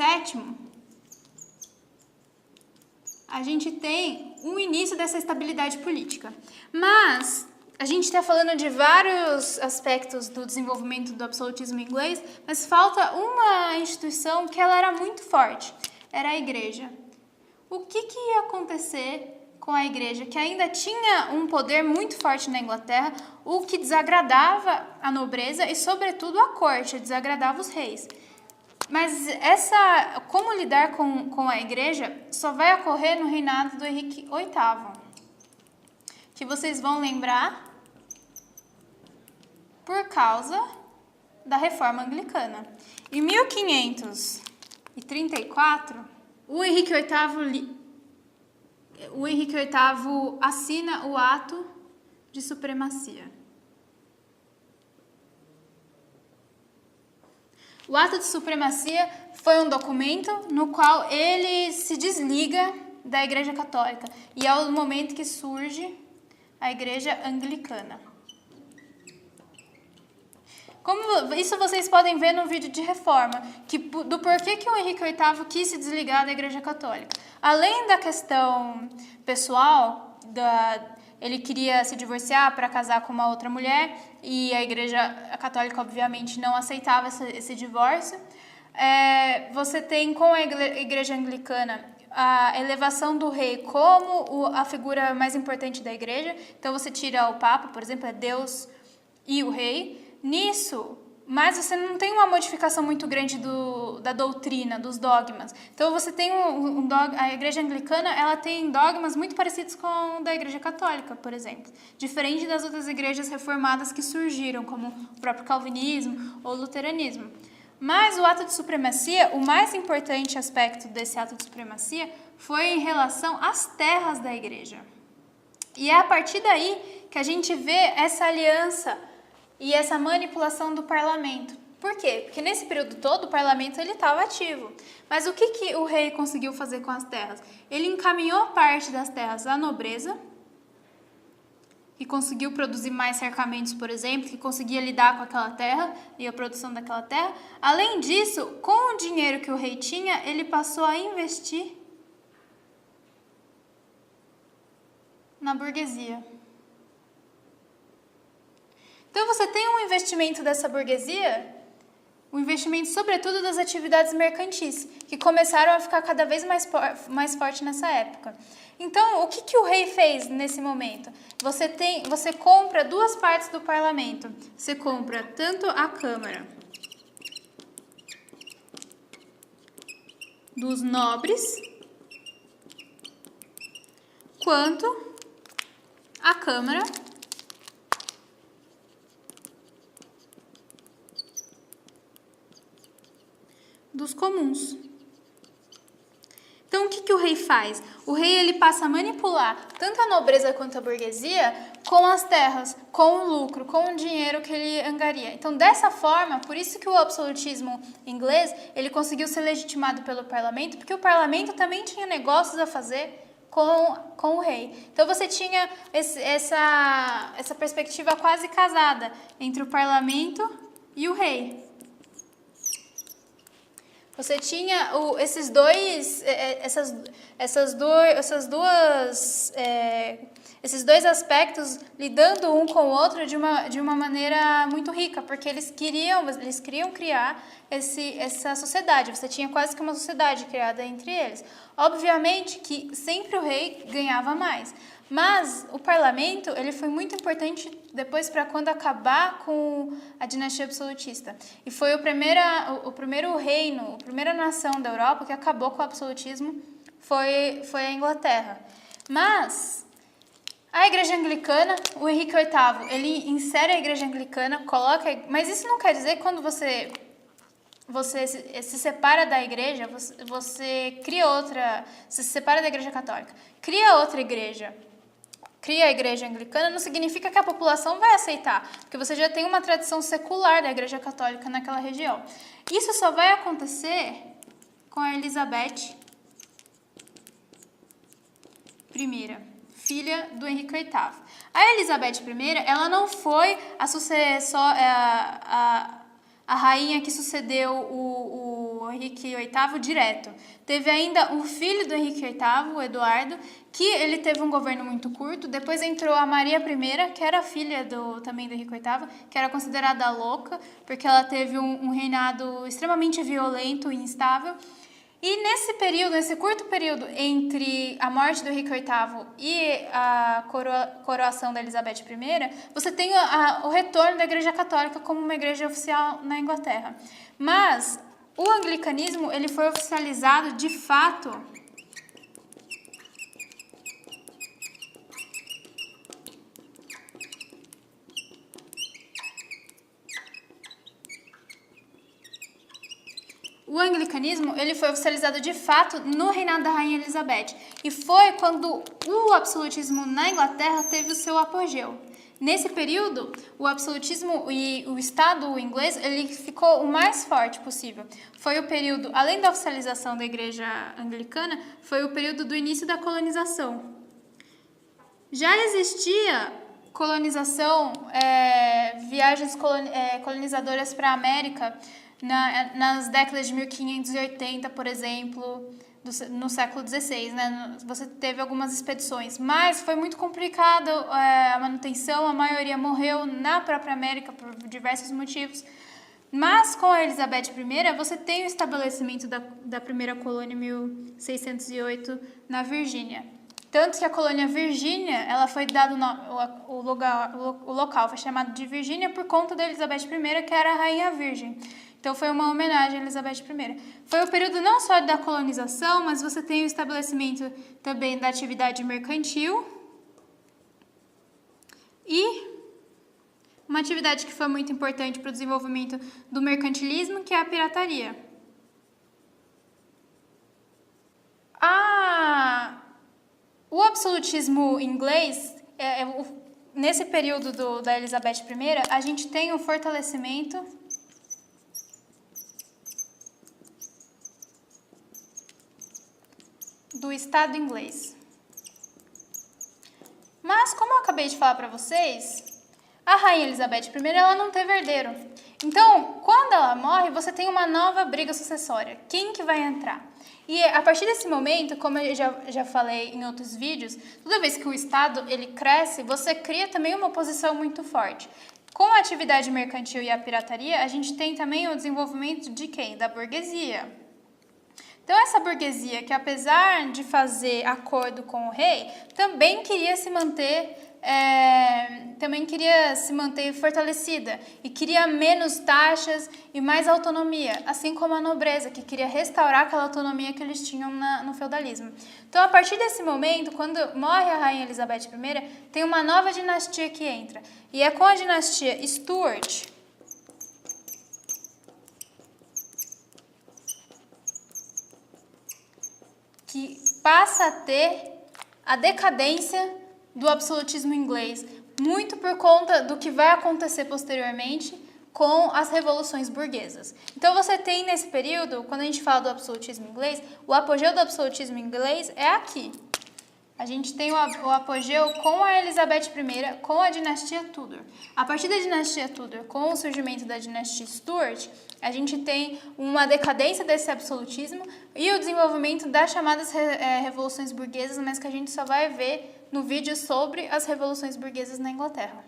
VII, a gente tem um início dessa estabilidade política. Mas a gente está falando de vários aspectos do desenvolvimento do absolutismo inglês, mas falta uma instituição que ela era muito forte, era a igreja. O que ia acontecer com a igreja, que ainda tinha um poder muito forte na Inglaterra, o que desagradava a nobreza e, sobretudo, a corte, desagradava os reis. Mas como lidar com a igreja só vai ocorrer no reinado do Henrique VIII, que vocês vão lembrar por causa da reforma anglicana. Em 1534, o Henrique VIII assina o Ato de Supremacia. O Ato de Supremacia foi um documento no qual ele se desliga da Igreja Católica e é o momento que surge a Igreja Anglicana. Como isso vocês podem ver no vídeo de reforma, do porquê que o Henrique VIII quis se desligar da Igreja Católica. Além da questão pessoal, ele queria se divorciar para casar com uma outra mulher e a Igreja Católica, obviamente, não aceitava esse divórcio. Você tem com a Igreja Anglicana a elevação do rei como a figura mais importante da Igreja. Então você tira o Papa, por exemplo, é Deus e o rei. Nisso, mas você não tem uma modificação muito grande da doutrina, dos dogmas. Então você tem a Igreja Anglicana, ela tem dogmas muito parecidos com o da Igreja Católica, por exemplo, diferente das outras igrejas reformadas que surgiram, como o próprio Calvinismo ou o Luteranismo. Mas o ato de supremacia, o mais importante aspecto desse ato de supremacia foi em relação às terras da igreja. E é a partir daí que a gente vê essa aliança e essa manipulação do parlamento. Por quê? Porque nesse período todo o parlamento estava ativo. Mas o que o rei conseguiu fazer com as terras? Ele encaminhou parte das terras à nobreza, que conseguiu produzir mais cercamentos, por exemplo, que conseguia lidar com aquela terra e a produção daquela terra. Além disso, com o dinheiro que o rei tinha, ele passou a investir na burguesia. Então você tem um investimento dessa burguesia, um investimento sobretudo das atividades mercantis, que começaram a ficar cada vez mais forte nessa época. Então, o que o rei fez nesse momento? Você compra duas partes do parlamento. Você compra tanto a Câmara dos nobres, quanto a Câmara dos comuns. Então, o que o rei faz? O rei ele passa a manipular tanto a nobreza quanto a burguesia com as terras, com o lucro, com o dinheiro que ele angaria. Então, dessa forma, por isso que o absolutismo inglês ele conseguiu ser legitimado pelo parlamento, porque o parlamento também tinha negócios a fazer com o rei. Então, você tinha essa perspectiva quase casada entre o parlamento e o rei. Você tinha esses dois aspectos lidando um com o outro de uma maneira muito rica, porque eles queriam criar essa sociedade. Você tinha quase que uma sociedade criada entre eles. Obviamente que sempre o rei ganhava mais, mas o parlamento ele foi muito importante depois para quando acabar com a dinastia absolutista. E foi o primeiro reino, a primeira nação da Europa que acabou com o absolutismo foi a Inglaterra. Mas a Igreja Anglicana, o Henrique VIII, ele insere a Igreja Anglicana, mas isso não quer dizer que quando você se separa da igreja, você cria outra, você se separa da Igreja Católica, cria outra igreja. Cria a Igreja Anglicana, não significa que a população vai aceitar, porque você já tem uma tradição secular da Igreja Católica naquela região. Isso só vai acontecer com a Elizabeth I, filha do Henrique VIII. A Elizabeth I, ela não foi a rainha que sucedeu o Henrique VIII direto. Teve ainda o filho do Henrique VIII, o Eduardo, que ele teve um governo muito curto. Depois entrou a Maria I, que era filha também do Henrique VIII, que era considerada louca, porque ela teve um reinado extremamente violento e instável. E nesse período, nesse curto período entre a morte do Henrique VIII e a coroação da Elizabeth I, você tem o retorno da Igreja Católica como uma igreja oficial na Inglaterra. Mas o anglicanismo ele foi oficializado de fato no reinado da Rainha Elizabeth. E foi quando o absolutismo na Inglaterra teve o seu apogeu. Nesse período, o absolutismo e o Estado inglês ele ficou o mais forte possível. Foi o período, além da oficialização da Igreja Anglicana, foi o período do início da colonização. Já existia colonização, viagens colonizadoras para a América, nas décadas de 1580, por exemplo, no século XVI, né? Você teve algumas expedições, mas foi muito complicado a manutenção, a maioria morreu na própria América por diversos motivos. Mas com a Elizabeth I, você tem o estabelecimento da primeira colônia em 1608 na Virgínia. Tanto que a colônia Virgínia, ela foi dado o local foi chamado de Virgínia por conta da Elizabeth I, que era a rainha virgem. Então foi uma homenagem à Elizabeth I. Foi o período não só da colonização, mas você tem o estabelecimento também da atividade mercantil e uma atividade que foi muito importante para o desenvolvimento do mercantilismo, que é a pirataria. O absolutismo inglês, nesse período da Elizabeth I, a gente tem o fortalecimento do Estado inglês. Mas, como eu acabei de falar para vocês, a Rainha Elizabeth I ela não teve herdeiro. Então, quando ela morre, você tem uma nova briga sucessória. Quem que vai entrar? E a partir desse momento, como eu já falei em outros vídeos, toda vez que o Estado ele cresce, você cria também uma oposição muito forte. Com a atividade mercantil e a pirataria, a gente tem também o desenvolvimento de quem? Da burguesia. Então, essa burguesia, que apesar de fazer acordo com o rei, também queria se manter fortalecida e queria menos taxas e mais autonomia, assim como a nobreza, que queria restaurar aquela autonomia que eles tinham no feudalismo. Então, a partir desse momento, quando morre a Rainha Elizabeth I, tem uma nova dinastia que entra, e é com a dinastia Stuart que passa a ter a decadência do absolutismo inglês, muito por conta do que vai acontecer posteriormente com as revoluções burguesas. Então você tem nesse período, quando a gente fala do absolutismo inglês, o apogeu do absolutismo inglês é aqui. A gente tem o apogeu com a Elizabeth I, com a dinastia Tudor. A partir da dinastia Tudor, com o surgimento da dinastia Stuart, a gente tem uma decadência desse absolutismo e o desenvolvimento das chamadas revoluções burguesas, mas que a gente só vai ver no vídeo sobre as revoluções burguesas na Inglaterra.